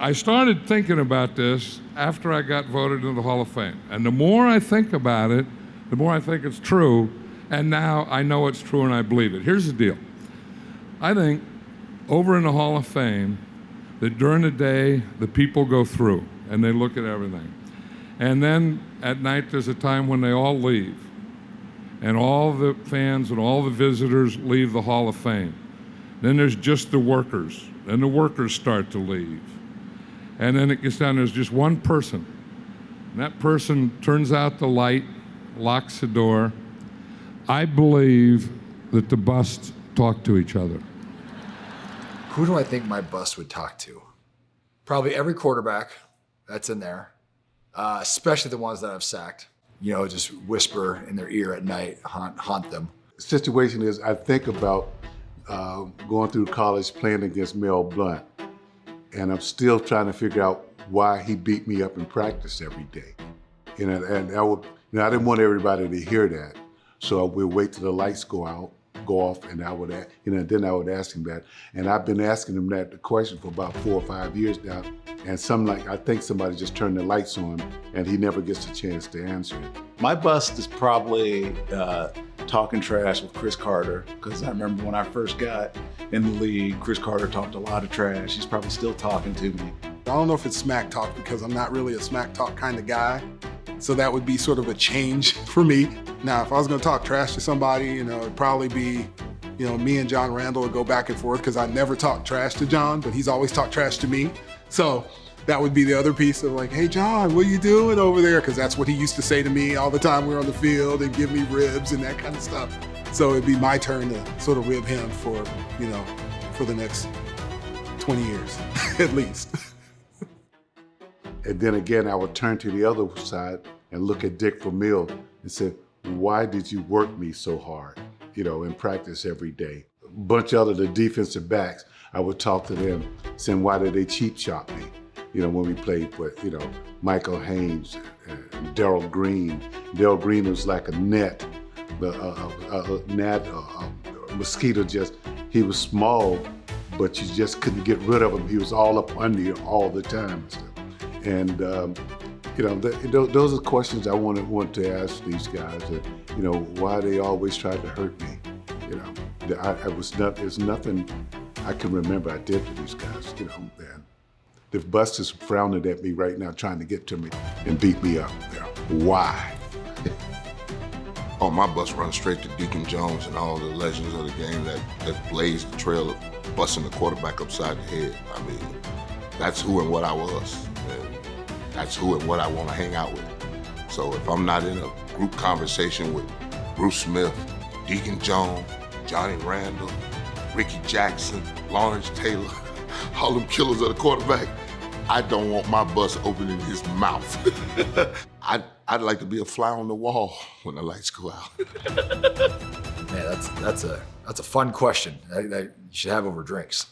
I started thinking about this after I got voted into the Hall of Fame. And the more I think about it, the more I think it's true. And now I know it's true and I believe it. Here's the deal. I think over in the Hall of Fame, that during the day, the people go through and they look at everything. And then at night, there's a time when they all leave. And all the fans and all the visitors leave the Hall of Fame. Then there's just the workers. Then the workers start to leave. And then it gets down, there's just one person. And that person turns out the light, locks the door. I believe that the busts talk to each other. Who do I think my bust would talk to? Probably every quarterback that's in there, especially the ones that I've sacked. You know, just whisper in their ear at night, haunt them. The situation is, I think about going through college playing against Mel Blount, and I'm still trying to figure out why he beat me up in practice every day. You know, and I didn't want everybody to hear that, so I would wait till the lights go off, and I would, then I would ask him that. And I've been asking him that question for about 4 or 5 years now. And I think somebody just turned the lights on, and he never gets a chance to answer it. My bust is probably talking trash with Chris Carter, because I remember when I first got in the league, Chris Carter talked a lot of trash. He's probably still talking to me. I don't know if it's smack talk, because I'm not really a smack talk kind of guy. So that would be sort of a change for me. Now, if I was gonna talk trash to somebody, it'd probably be, me and John Randall would go back and forth, because I never talk trash to John, but he's always talked trash to me. So that would be the other piece of like, hey John, what are you doing over there? Because that's what he used to say to me all the time we were on the field and give me ribs and that kind of stuff. So it'd be my turn to sort of rib him for the next 20 years, at least. And then again, I would turn to the other side and look at Dick Vermeil and say, why did you work me so hard, in practice every day? A bunch of the defensive backs, I would talk to them saying, why did they cheap shot me? When we played with, Michael Haynes and Darryl Green. Darryl Green was like a net, a mosquito he was small, but you just couldn't get rid of him. He was all up under you all the time. And those are questions I want to ask these guys. Why they always tried to hurt me. There's nothing I can remember I did to these guys. And the bust is frowning at me right now, trying to get to me and beat me up. Why? Oh, my bus runs straight to Deacon Jones and all the legends of the game that blazed the trail of busting the quarterback upside the head. I mean, that's who and what I was. And that's who and what I want to hang out with. So if I'm not in a group conversation with Bruce Smith, Deacon Jones, Johnny Randall, Ricky Jackson, Lawrence Taylor, all them killers of the quarterback, I don't want my bus opening his mouth. I'd like to be a fly on the wall when the lights go out. Man, that's a fun question that you should have over drinks.